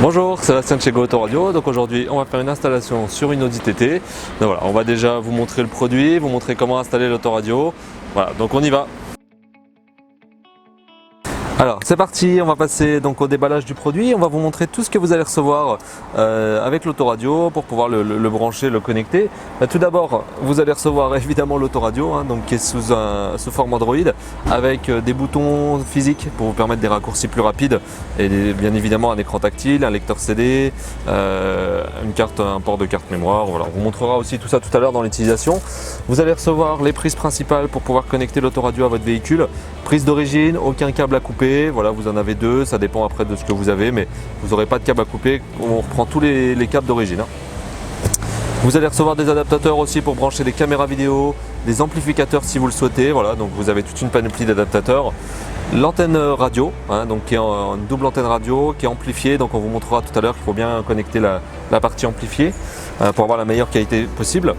Bonjour, Sébastien de chez Go Autoradio. Donc aujourd'hui, on va faire une installation sur une Audi TT. Donc voilà, on va déjà vous montrer le produit, vous montrer comment installer l'autoradio. Voilà, donc on y va. Alors c'est parti, on va passer donc au déballage du produit. On va vous montrer tout ce que vous allez recevoir avec l'autoradio pour pouvoir le brancher, le connecter. Tout d'abord, vous allez recevoir évidemment l'autoradio, donc qui est sous forme Android, avec des boutons physiques pour vous permettre des raccourcis plus rapides et bien évidemment un écran tactile, un lecteur CD, un port de carte mémoire. Voilà, on vous montrera aussi tout ça tout à l'heure dans l'utilisation. Vous allez recevoir les prises principales pour pouvoir connecter l'autoradio à votre véhicule. Prise d'origine, aucun câble à couper. Voilà, vous en avez deux, ça dépend après de ce que vous avez, mais vous n'aurez pas de câble à couper. On reprend tous les câbles d'origine. Vous allez recevoir des adaptateurs aussi pour brancher des caméras vidéo, des amplificateurs si vous le souhaitez. Voilà, donc vous avez toute une panoplie d'adaptateurs. L'antenne radio, donc qui est une double antenne radio qui est amplifiée. Donc on vous montrera tout à l'heure qu'il faut bien connecter la partie amplifiée pour avoir la meilleure qualité possible.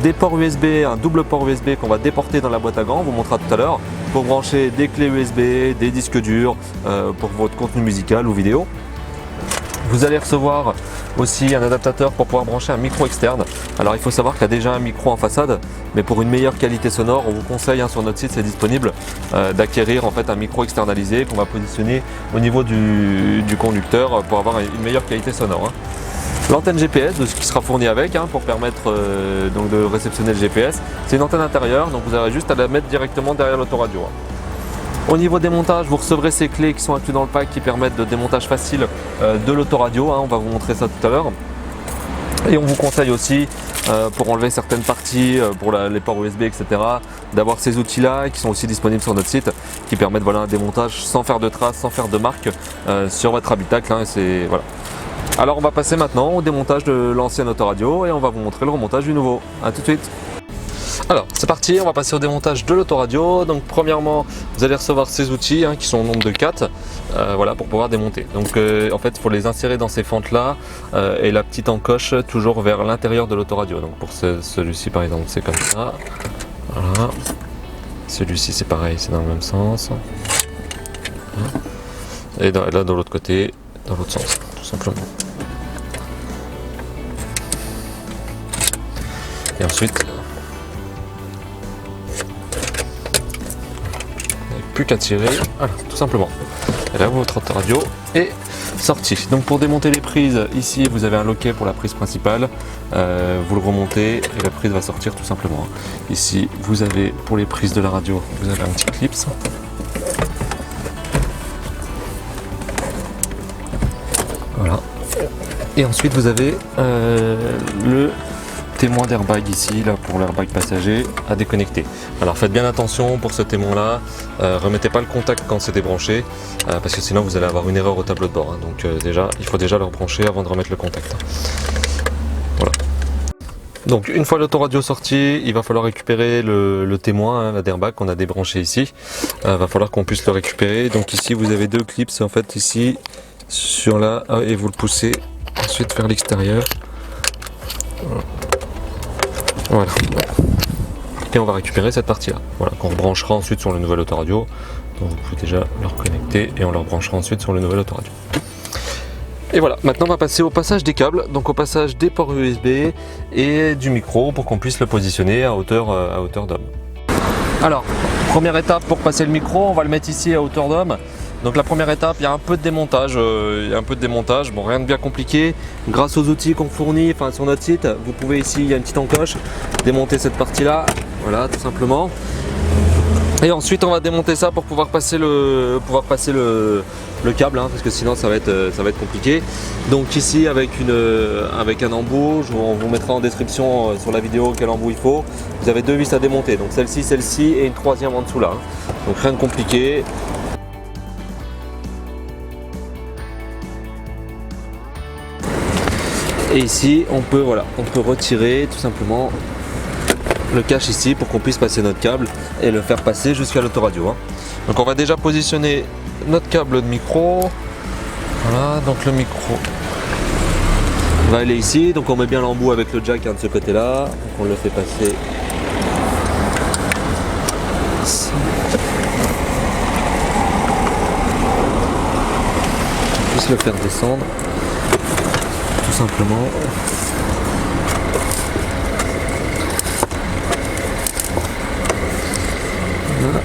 Des ports USB, un double port USB qu'on va déporter dans la boîte à gants, on vous montrera tout à l'heure, pour brancher des clés USB, des disques durs pour votre contenu musical ou vidéo. Vous allez recevoir aussi un adaptateur pour pouvoir brancher un micro externe. Alors il faut savoir qu'il y a déjà un micro en façade, mais pour une meilleure qualité sonore, on vous conseille, sur notre site c'est disponible, d'acquérir en fait un micro externalisé qu'on va positionner au niveau du conducteur pour avoir une meilleure qualité sonore. L'antenne GPS de ce qui sera fourni avec pour permettre donc de réceptionner le GPS. C'est une antenne intérieure, donc vous aurez juste à la mettre directement derrière l'autoradio. Au niveau des montages, vous recevrez ces clés qui sont incluses dans le pack qui permettent de démontage facile de l'autoradio. On va vous montrer ça tout à l'heure. Et on vous conseille aussi, pour enlever certaines parties, pour les ports USB, etc., d'avoir ces outils-là qui sont aussi disponibles sur notre site, qui permettent un démontage sans faire de traces, sans faire de marque sur votre habitacle. Voilà. Alors on va passer maintenant au démontage de l'ancien autoradio et on va vous montrer le remontage du nouveau. A tout de suite. Alors c'est parti, on va passer au démontage de l'autoradio. Donc premièrement, vous allez recevoir ces outils qui sont au nombre de 4 voilà, pour pouvoir démonter. Donc en fait il faut les insérer dans ces fentes là et la petite encoche toujours vers l'intérieur de l'autoradio. Donc pour celui-ci par exemple c'est comme ça. Voilà. Celui-ci c'est pareil, c'est dans le même sens. Et là de l'autre côté, dans l'autre sens, tout simplement. Et ensuite, plus qu'à tirer, voilà, tout simplement. Et là, votre autoradio est sorti. Donc pour démonter les prises, ici vous avez un loquet pour la prise principale. Vous le remontez et la prise va sortir tout simplement. Ici, vous avez pour les prises de la radio, vous avez un petit clip. Voilà. Et ensuite vous avez le témoin d'airbag ici, là pour l'airbag passager à déconnecter. Alors faites bien attention pour ce témoin là, remettez pas le contact quand c'est débranché parce que sinon vous allez avoir une erreur au tableau de bord. Donc il faut déjà le rebrancher avant de remettre le contact. Voilà. Donc une fois l'autoradio sorti, il va falloir récupérer le témoin, la d'airbag qu'on a débranché ici. Va falloir qu'on puisse le récupérer. Donc ici vous avez deux clips en fait ici sur là et vous le poussez ensuite vers l'extérieur. Voilà. Et on va récupérer cette partie là. Voilà, qu'on rebranchera ensuite sur le nouvel autoradio. Donc vous pouvez déjà le reconnecter et on le rebranchera ensuite sur le nouvel autoradio. Et voilà, maintenant on va passer au passage des câbles, donc au passage des ports USB et du micro pour qu'on puisse le positionner à hauteur d'homme. Alors, première étape pour passer le micro, on va le mettre ici à hauteur d'homme. Donc la première étape, il y a un peu de démontage, bon rien de bien compliqué. Grâce aux outils qu'on fournit sur notre site, vous pouvez ici, il y a une petite encoche, démonter cette partie-là, voilà tout simplement. Et ensuite on va démonter ça pour pouvoir passer le câble, parce que sinon ça va être compliqué. Donc ici avec un embout, on vous mettra en description sur la vidéo quel embout il faut. Vous avez deux vis à démonter, donc celle-ci et une troisième en dessous là. Donc rien de compliqué. Et ici on peut retirer tout simplement le cache ici pour qu'on puisse passer notre câble et le faire passer jusqu'à l'autoradio. Donc on va déjà positionner notre câble de micro. Voilà, donc le micro va aller ici, donc on met bien l'embout avec le jack de ce côté là, donc on le fait passer ici. On puisse le faire descendre. simplement. Voilà.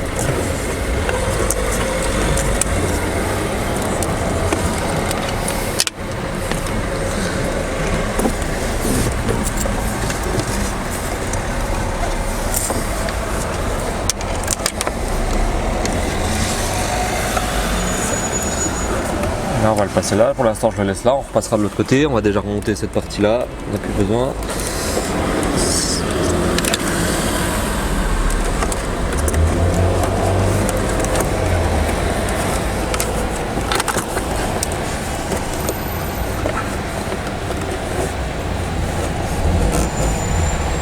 Là on va le passer là, pour l'instant je le laisse là, on repassera de l'autre côté, on va déjà remonter cette partie là, on n'a plus besoin.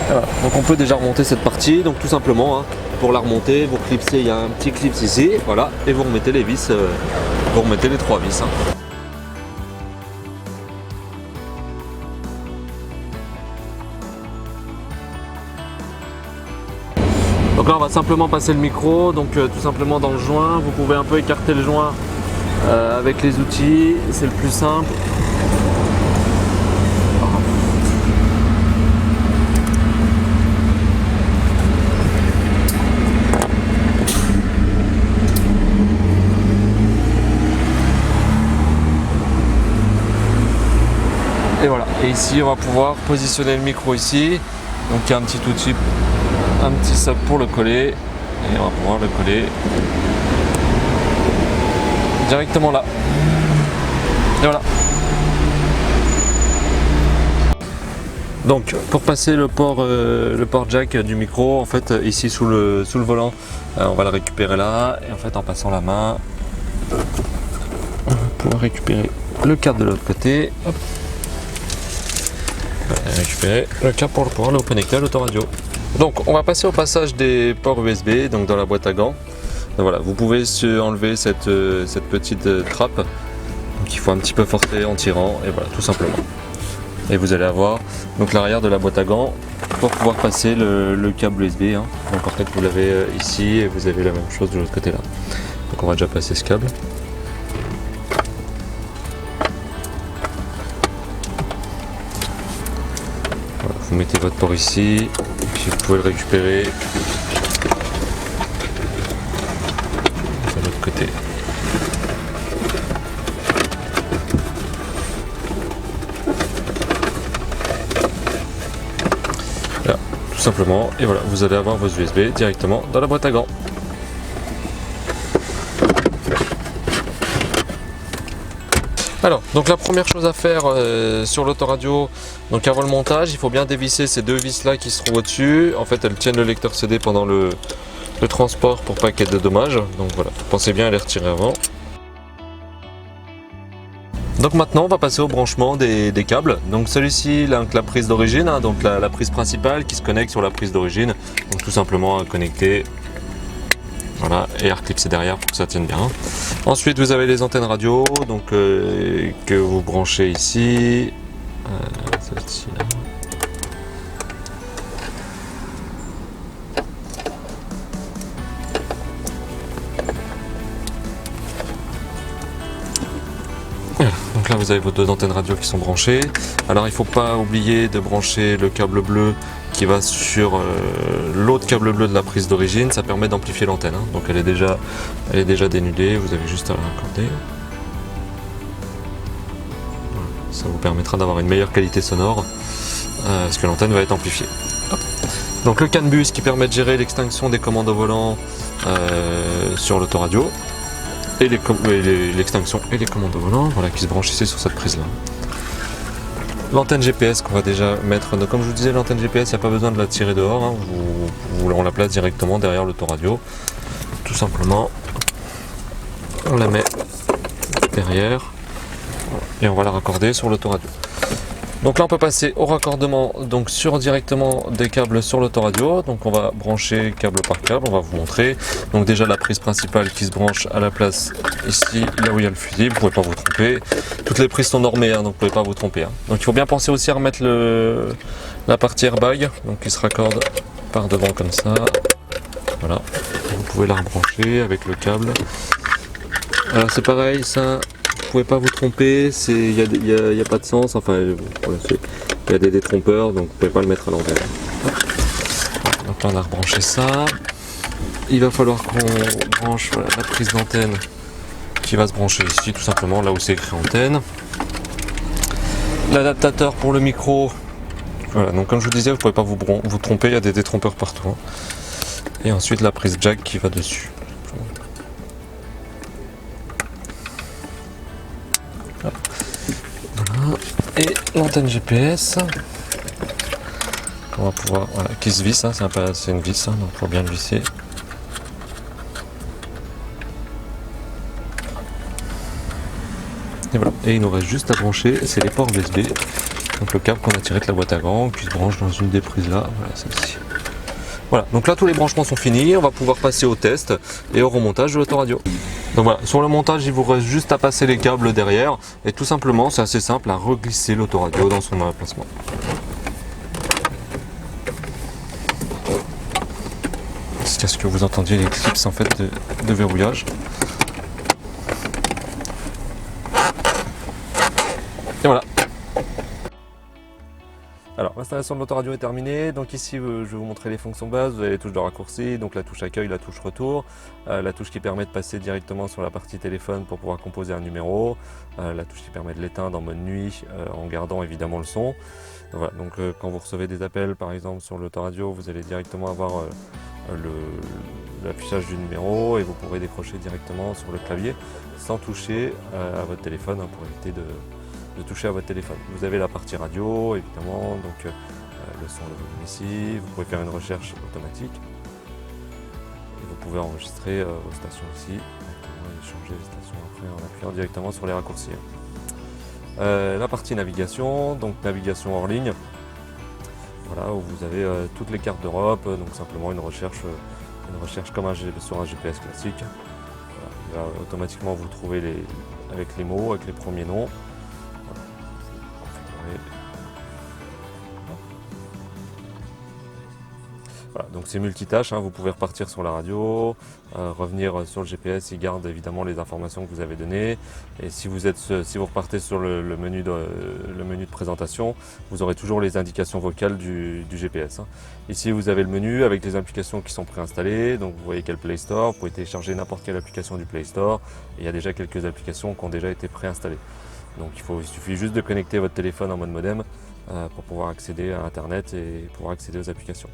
Voilà. Donc on peut déjà remonter cette partie, donc tout simplement pour la remonter, vous clipsez, il y a un petit clips ici, voilà, et vous remettez les vis, vous remettez les 3 vis. Donc là on va simplement passer le micro, donc tout simplement dans le joint, vous pouvez un peu écarter le joint avec les outils, c'est le plus simple. Et voilà, et ici on va pouvoir positionner le micro ici, donc il y a un petit outil, un petit sub pour le coller, et on va pouvoir le coller directement là. Et voilà. Donc pour passer le port jack du micro, en fait ici sous le volant, on va le récupérer là, et en fait en passant la main, on va pouvoir récupérer le câble de l'autre côté. Hop. Récupérer le câble pour pouvoir le connecter à l'autoradio. Donc on va passer au passage des ports USB donc dans la boîte à gants. Donc, voilà, vous pouvez enlever cette petite trappe. Donc il faut un petit peu forcer en tirant et voilà tout simplement. Et vous allez avoir donc l'arrière de la boîte à gants pour pouvoir passer le câble USB. Donc en fait vous l'avez ici et vous avez la même chose de l'autre côté là. Donc on va déjà passer ce câble. Vous mettez votre port ici, puis vous pouvez le récupérer de l'autre côté. Là, tout simplement, et voilà, vous allez avoir vos USB directement dans la boîte à gants. Alors, donc la première chose à faire sur l'autoradio, donc avant le montage, il faut bien dévisser ces 2 vis là qui se trouvent au-dessus. En fait, elles tiennent le lecteur CD pendant le transport pour pas qu'il y ait de dommages. Donc voilà, pensez bien à les retirer avant. Donc maintenant, on va passer au branchement des câbles. Donc celui-ci, la prise d'origine, donc la prise principale qui se connecte sur la prise d'origine. Donc tout simplement à connecter. Voilà, et à reclipser derrière pour que ça tienne bien. Ensuite, vous avez les antennes radio, donc que vous branchez ici. Celle-ci là. Voilà, donc là vous avez vos 2 antennes radio qui sont branchées. Alors il ne faut pas oublier de brancher le câble bleu qui va sur l'autre câble bleu de la prise d'origine, ça permet d'amplifier l'antenne. Donc elle est déjà dénudée, vous avez juste à la raccorder. Voilà. Ça vous permettra d'avoir une meilleure qualité sonore, parce que l'antenne va être amplifiée. Hop. Donc le CAN bus qui permet de gérer l'extinction des commandes au volant sur l'autoradio, et l'extinction et les commandes au volant, voilà, qui se branchent ici sur cette prise là. L'antenne GPS qu'on va déjà mettre, donc comme je vous disais, l'antenne GPS, il n'y a pas besoin de la tirer dehors, on la place directement derrière l'autoradio. Tout simplement, on la met derrière et on va la raccorder sur l'autoradio. Donc là on peut passer au raccordement donc directement des câbles sur l'autoradio. Donc on va brancher câble par câble, on va vous montrer. Donc déjà la prise principale qui se branche à la place ici, là où il y a le fusible, vous ne pouvez pas vous tromper. Toutes les prises sont normées, donc vous ne pouvez pas vous tromper. Donc il faut bien penser aussi à remettre la partie airbag, donc qui se raccorde par devant comme ça. Voilà, vous pouvez la rebrancher avec le câble. Alors c'est pareil, ça ne pouvez pas vous tromper, il n'y a pas de sens, enfin voilà, il y a des détrompeurs, donc vous ne pouvez pas le mettre à l'envers. Donc là on a rebranché ça. Il va falloir qu'on branche la prise d'antenne qui va se brancher ici tout simplement, là où c'est écrit antenne. L'adaptateur pour le micro, voilà, donc comme je vous disais, vous ne pouvez pas vous tromper, il y a des détrompeurs partout. Et ensuite la prise jack qui va dessus. Voilà. Et l'antenne GPS. On va pouvoir, voilà, qui se visse, hein, c'est une vis, hein, donc il faut bien le visser. Et voilà, et il nous reste juste à brancher, c'est les ports USB, donc le câble qu'on a tiré de la boîte à gants, qui se branche dans une des prises là, voilà celle-ci. Voilà, donc là tous les branchements sont finis, on va pouvoir passer au test et au remontage de l'autoradio. Donc voilà, sur le montage il vous reste juste à passer les câbles derrière, et tout simplement c'est assez simple à reglisser l'autoradio dans son emplacement. Jusqu'à ce que vous entendiez les clips en fait de verrouillage. Et voilà. Alors l'installation de l'autoradio est terminée, donc ici je vais vous montrer les fonctions de base. Vous avez les touches de raccourci, donc la touche accueil, la touche retour, la touche qui permet de passer directement sur la partie téléphone pour pouvoir composer un numéro, la touche qui permet de l'éteindre en mode nuit en gardant évidemment le son. Voilà, donc quand vous recevez des appels par exemple sur l'autoradio, vous allez directement avoir l'affichage du numéro et vous pourrez décrocher directement sur le clavier sans toucher à votre téléphone, hein, pour éviter de toucher à votre téléphone. Vous avez la partie radio évidemment, donc le son, le volume ici, vous pouvez faire une recherche automatique et vous pouvez enregistrer vos stations ici et changer les stations après en appuyant directement sur les raccourcis. La partie navigation, donc navigation hors ligne, voilà, où vous avez toutes les cartes d'Europe, donc simplement une recherche comme sur un GPS classique. Voilà, il va automatiquement vous trouver avec les mots, avec les premiers noms. Voilà, donc c'est multitâche, hein, vous pouvez repartir sur la radio, revenir sur le GPS, il garde évidemment les informations que vous avez données. Et si vous repartez sur le menu de présentation, vous aurez toujours les indications vocales du GPS. Hein. Ici vous avez le menu avec les applications qui sont préinstallées, donc vous voyez quel Play Store, vous pouvez télécharger n'importe quelle application du Play Store, et il y a déjà quelques applications qui ont déjà été préinstallées. Donc il suffit juste de connecter votre téléphone en mode modem pour pouvoir accéder à Internet et pouvoir accéder aux applications.